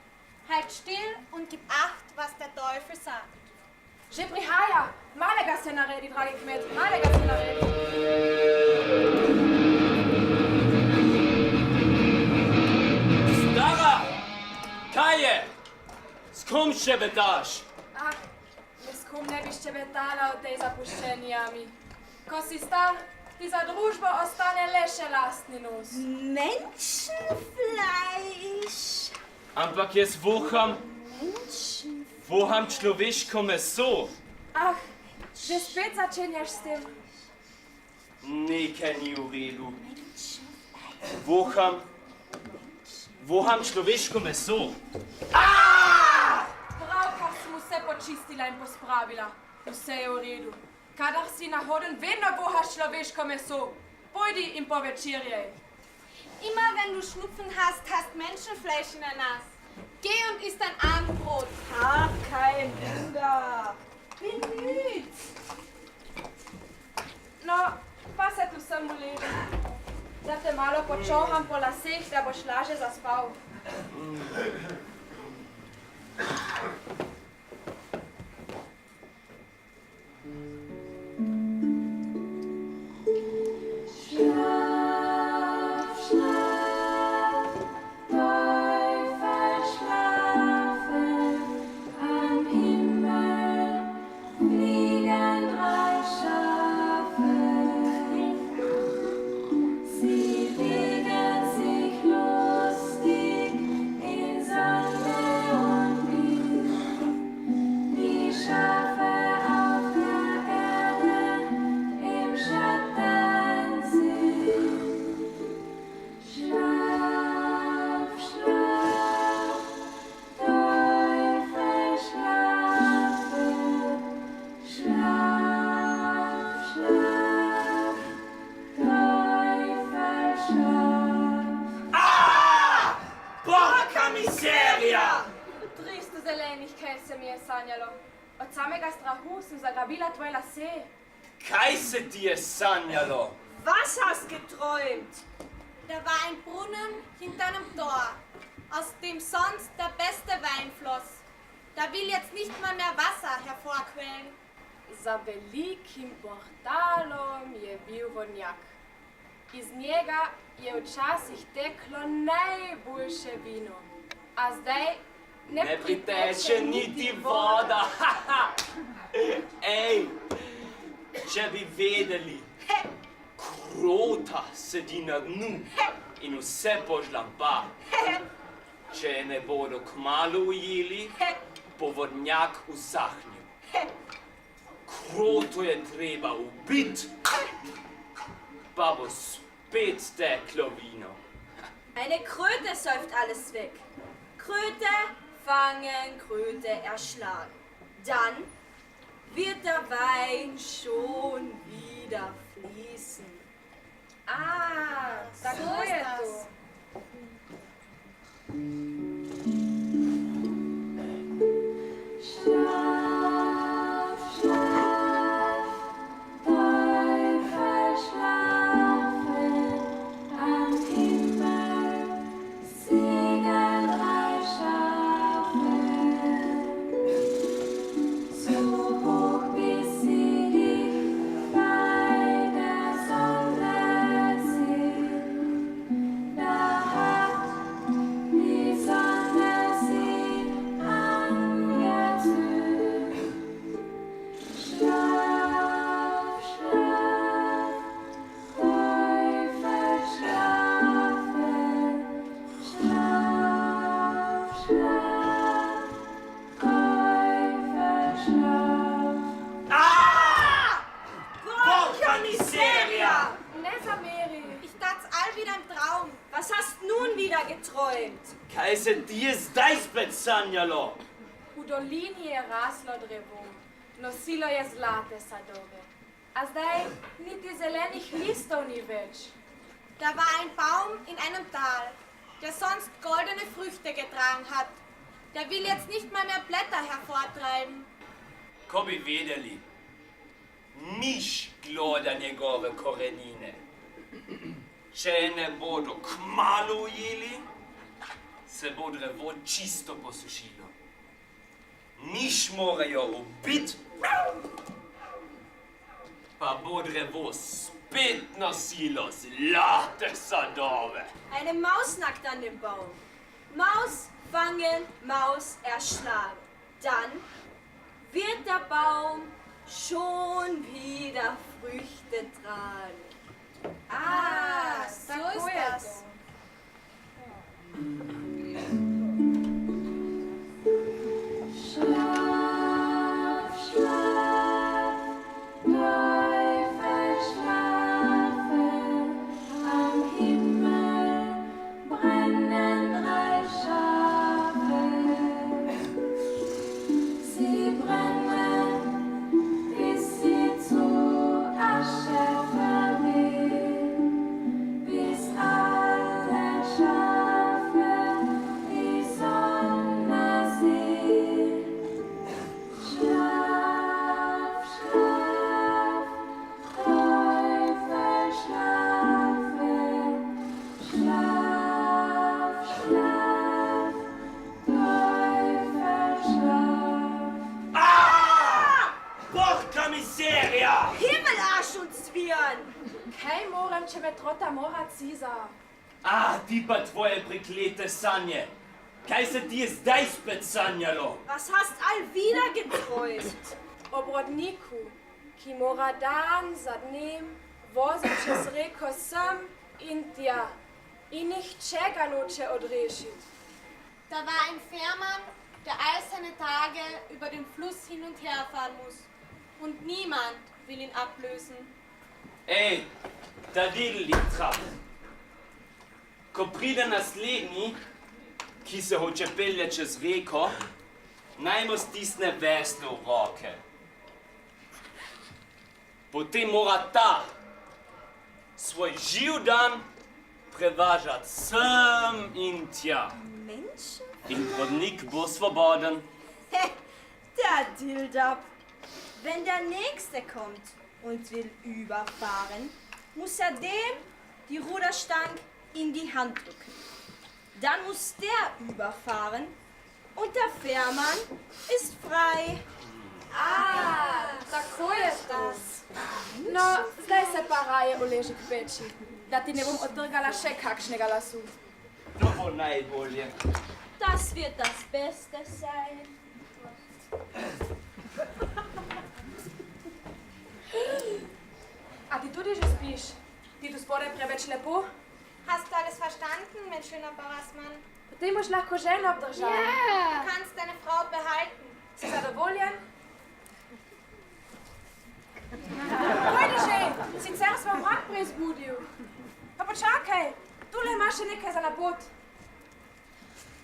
Halt still und gib Acht, was der Teufel sagt. Že prihaja! Malega se naredi, dragi kmet, malega se naredi. Stara! Kaj je? S kom še betaš? Ah, s kom ne bi ščebetala v tej zapuščeni jami. Ko si star, ti za družbo ostane le še lastni nos. Menschenfleisch. Ampak jaz voham človeško meso. Ah, že spet začenjaš s tem. Nekaj ni v redu. Voham človeško meso. Pravkar sem vse počistila in pospravila. Vse je v redu. Kadar si nahoden, vedno vohaš človeško meso. Pojdi in povečerjaj. Immer wenn du Schnupfen hast, hast Menschenfleisch in der Nase. Geh und isst dein Abendbrot. Ach, kein Wunder. Bin müd. No, pasa tu să muliri. Da te malo počoham po laseh, da boš laže zaspal. Triste zelenihkaj se mi je sanjalo. Od samega strahu sem zagrabila tvoj lase. Kaj se ti je sanjalo? Was hast geträumt? Da war ein Brunnen hinter einem Tor, aus dem sonst der beste Wein floss. Da will jetzt nicht mal mehr Wasser hervorquellen. Za velikim portalom je bil vodnjak. Iz njega je včasih teklo najboljše vino. A zdaj Ne priteče niti voda. Ej, če bi vedeli, krota sedi na dnu in vse požlampa. Če ne bodo kmalu ujeli, bo vodnjak usahnil. Kroto je treba ubiti, pa bo spet teklo vino. Eine Kröte säuft alles weg. Kröte fangen, Kröte erschlagen. Dann wird der Wein schon wieder fließen. Ah, tako je to. Was hast nun wieder geträumt? Kaj se ti je zdaj spet sanjalo? V dolini je raslo drevo, nosilo je zlate sadove. A zdaj niti zelenih listov ni več. Da war ein Baum in einem Tal, der sonst goldene Früchte getragen hat. Der will jetzt nicht mal mehr Blätter hervortreiben. Ko bi vedeli, niš gloda njegove korenine. Če ne bodo kmalu ujeli, se bo drevo čisto posušilo. Niš morajo ubiti, pa bo drevo spet nosilo zlate sadove. Eine Maus nackt an dem Baum. Maus fangen, Maus erschlagen. Dann wird der Baum schon wieder Früchte tragen. Ah, tako je to. Asche verweht. moram ciebie trota mora Cisa. Ah, ti pa tvoje priklete sanje. Kaj se ti je zdaj spet sanjalo? Was hast all wieder geträumt? Obrodniku, ki mora dan za dnem vozit čez reko sem in tja in ničega noče odrešit. Da war ein Fährmann, der all seine Tage über den Fluss hin und her fahren muss. Und niemand will ihn ablösen. Ej, da dideli trap. Ko pride naslednji, ki se hoče pelje čez reko, naj mu stisne veslo v roke. Potem mora ta svoj živ dan prevažati sem in tja. Menschen? In brodnik bo svoboden. Der Dildab. Wenn der Nächste kommt und will überfahren, muss er dem die Ruderstange in die Hand drücken. Dann muss der überfahren und der Fährmann ist frei. Ah, tako je to. No, zdaj se pa raje uleži k peči, da ti ne bom odtrgala še kakšnega lasu. To bo najbolje. Das wird das Beste sein. A ti tudi že spiš? Ti tu spodaj preveč lepo? Hast du alles verstanden, mein schöner Barasmann? Potem boš lahko ženo obdržal. Du kannst deine Frau behalten. Si zadovoljen? Pojdi že, sicer smo vrak preizbudil. Pa počakaj, tule imaš še nekaj za na pot.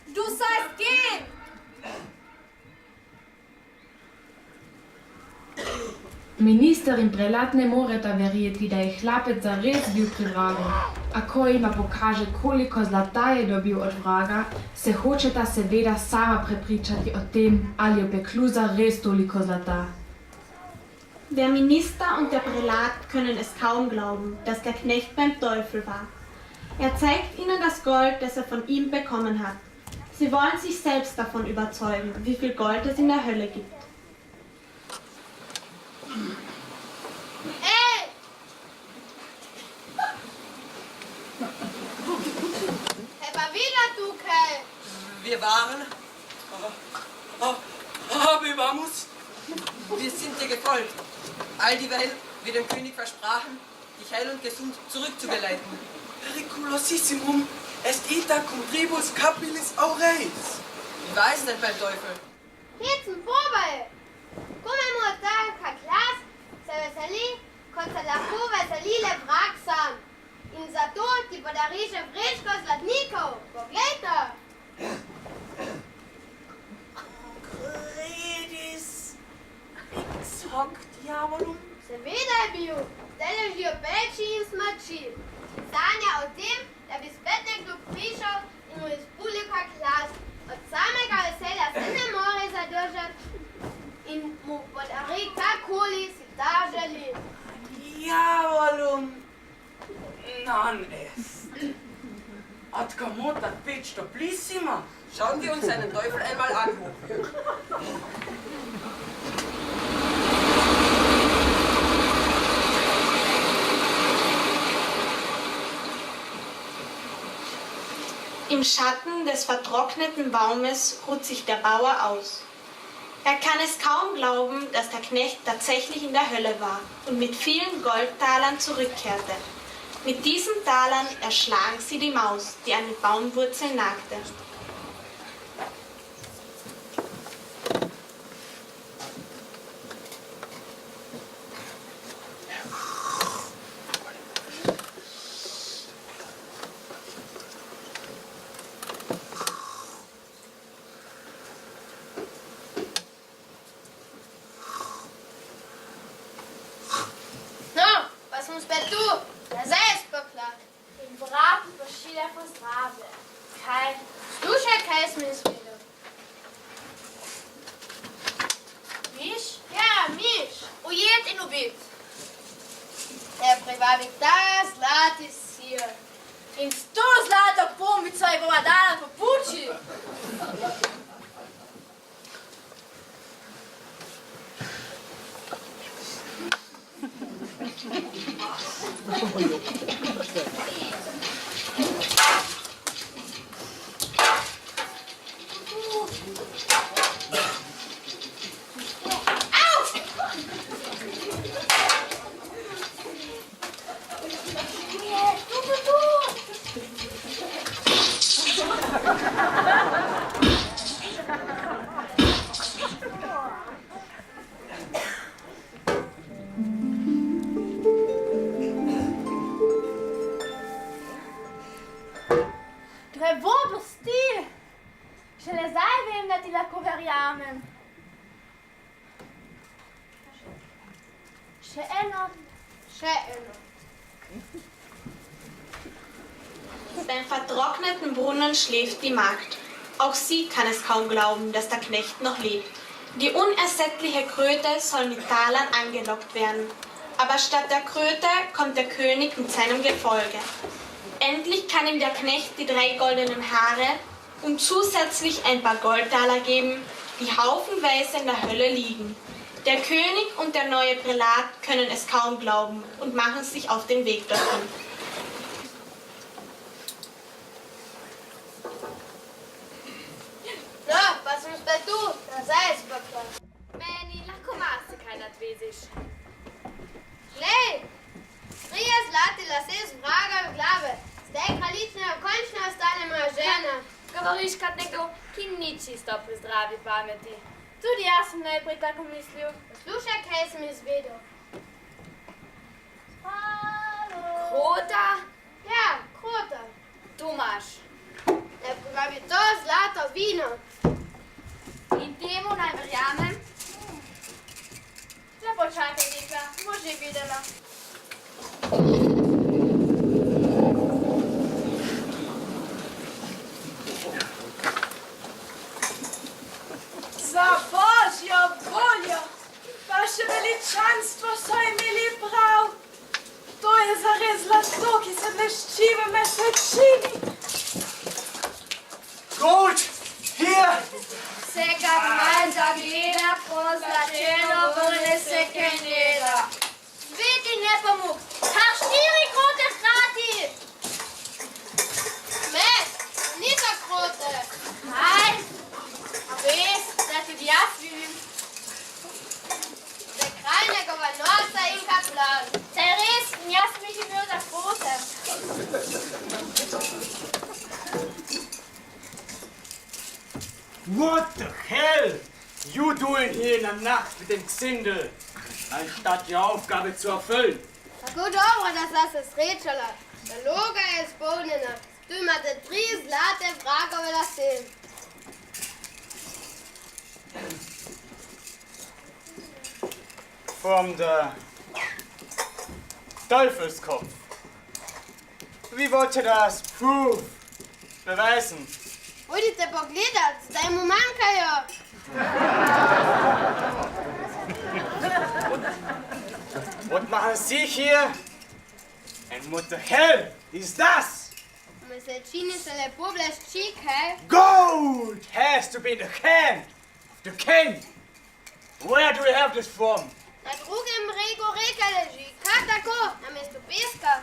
Du sollst gehen! Minister in prelat ne moreta verjeti, da je hlapec zares bil pri vragu. A ko jima pokaže, koliko zlata je dobil od vraga, se hočeta seveda sama prepričati o tem, ali je v peklu zares toliko zlata. Der Minister und der Prälat können es kaum glauben, dass der Knecht beim Teufel war. Er zeigt ihnen das Gold, das er von ihm bekommen hat. Sie wollen sich selbst davon überzeugen, wie viel Gold es in der Hölle gibt. Ey! Hör wieder, du Kerl! Wir waren... Wie vamos? Wir sind dir gefolgt. All dieweil wir dem König versprachen, dich heil und gesund zurückzugeleiten. Periculosissimum est ita contribus capilis aureis. Wie war es denn beim Teufel? Hier zum Probe! Come mortal kaklas, se veseli, kot se lahko veselile vrag sam. In zato ti podariše vrečko zlatnikov. Poglejte! Credis ex hoc diabolum. Seveda je bil, zdaj ležijo peči in smrči. Sanja o tem, da bi spet nekdo prišel in mu izpulil kak glas. Od samega veselja se ne more zadržati in mu podari kakoli si ta želi. Diabolum non est. Ad comodat pec toplissima. Schauen wir uns seinen Teufel einmal an. Im Schatten des vertrockneten Baumes ruht sich der Bauer aus. Er kann es kaum glauben, dass der Knecht tatsächlich in der Hölle war und mit vielen Goldtalern zurückkehrte. Mit diesen Talern erschlagen sie die Maus, die an den Baumwurzeln nagte. Trevodo sti! Ce le sai vem da ti lahko verjamem. Še eno. Beim vertrockneten Brunnen schläft die Magd. Auch sie kann es kaum glauben, dass der Knecht noch lebt. Die unersättliche Kröte soll mit Talern angelockt werden. Aber statt der Kröte kommt der König mit seinem Gefolge. Endlich kann ihm der Knecht die 3 goldenen Haare und zusätzlich ein paar Goldtaler geben, die haufenweise in der Hölle liegen. Der König und der neue Prälat können es kaum glauben und machen sich auf den Weg dorthin. No, pa sem spet tu, nazaj spakla. Meni lahko marsikaj nadveziš. Glej, 3 zlati lase z vraga v glave. Zdaj kraljična končno ostane moja žena. Govoriš kot nekdo, ki ni čisto pri zdravi pameti. Tudi jaz sem najprej tako mislil. Poslušaj, kaj sem izvedel. Krota? Ja, krota. Tu imaš. Ne povabi to zlato vino. In temu naj verjamem? Le počakaj, dekla, boš že videla. Za Božjo voljo, vaše veličanstvo so imeli prav. To je zares zlato, ki se blešči v mesečini. Gold! Hier! Vsega manj zagleda, pozlačeno vrne se kenjeda. Sveti nepomuk, kar 4 krote hkrati. Med, ni za krote. Kaj? A veš, da tudi jaz vidim. Za kraj njegova noca in kaplan. Saj res, jaz mi že bil za krote. What the hell? You doing hier in der Nacht mit dem Gesindel, anstatt die Aufgabe zu erfüllen? Tako dobro, da sta se srečala. Naloga je izpolnjena. Tu imate 3 zlate vragove lase. From der Teufelskopf. Wie wollt ihr das beweisen? Pojdite pogledat, zdaj mu manjkajo. Was machen Sie hier? And what the hell is das? V mesečini se lepo blešči, kaj? Gold has to be in the hand of the king. Where do we have this from? Na drugem bregu reke leži, kar tako, namesto peska.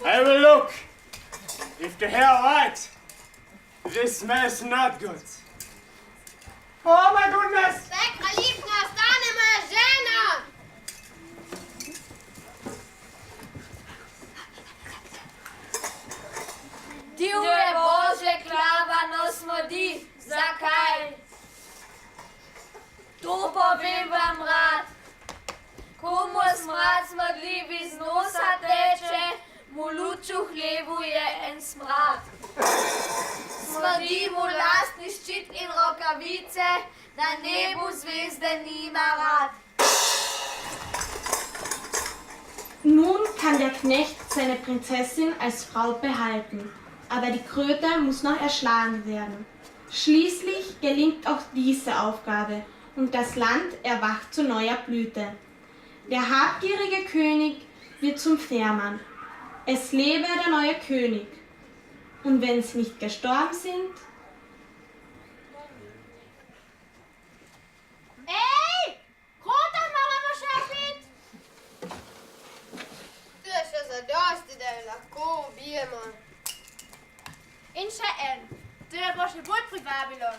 I will look. If the hair right, this smells not good. Oh my goodness! Zdaj kraljična ostane moja žena. Divje Bože, klava nos modi. Zakaj? To povem vam rad. Komu smrad smrdljiv iz nosa teče, mu luč v hlevu je en smrad. Smrdi mu lastni ščit in rokavice, na nebu zvezde nima rad. Nun kann der Knecht seine Prinzessin als Frau behalten, aber die Kröte muss noch erschlagen werden. Schließlich gelingt auch diese Aufgabe und das Land erwacht zu neuer Blüte. Der habgierige König wird zum Fährmann. Es lebe der neue König. Und wenn sie nicht gestorben sind, bo še bolj privabilo.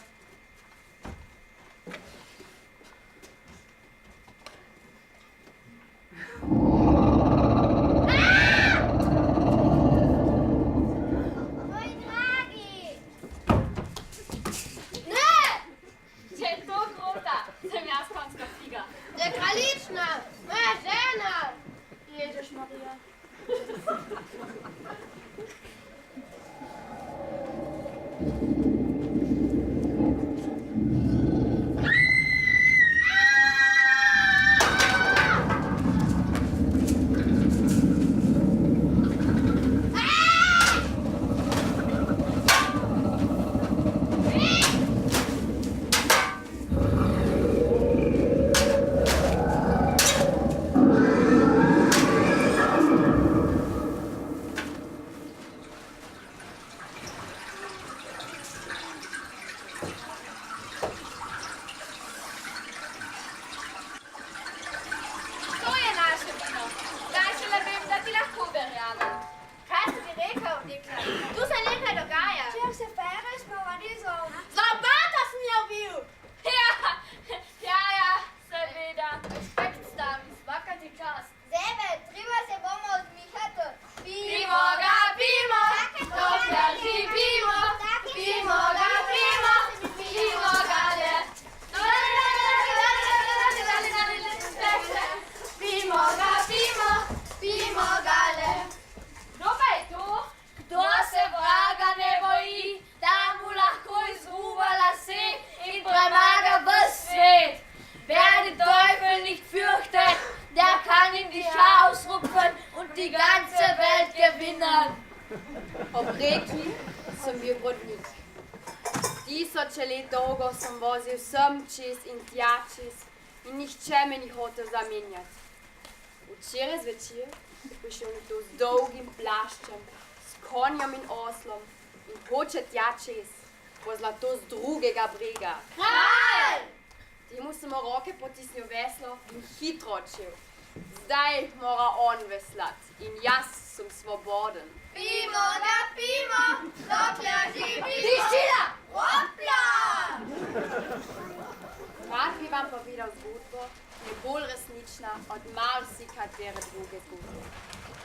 Obreki sem bil vodnik. 1000 let dolgo sem vozil sem čez in tja čez in nihče me ni hotel zamenjati. Včeraj zvečer je prišel nekdo z dolgim plaščem, s konjem in oslom in hoče tja čez, po zlato z drugega brega. Kralj! Temu sem v roke potisnil veslo in hitro odšel. Zdaj mora on veslati in jaz sem svoboden. Pimo ga pimo, dokler živimo. Tišina! Hopla! Rad bi vam povedal zgodbo, ki je bolj resnična od marsikatere druge zgodbe.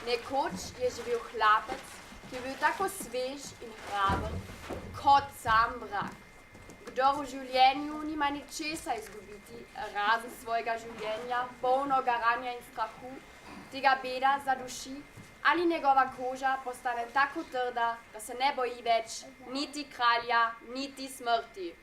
Nekoč je živel hlapec, ki je bil tako svež in hraber kot sam mrak. Kdor v življenju nima ničesa izgubiti, razen svojega življenja, polno garanja in strahu, tega beda zaduši, ali njegova koža postane tako trda, da se ne boji več niti kralja, niti smrti.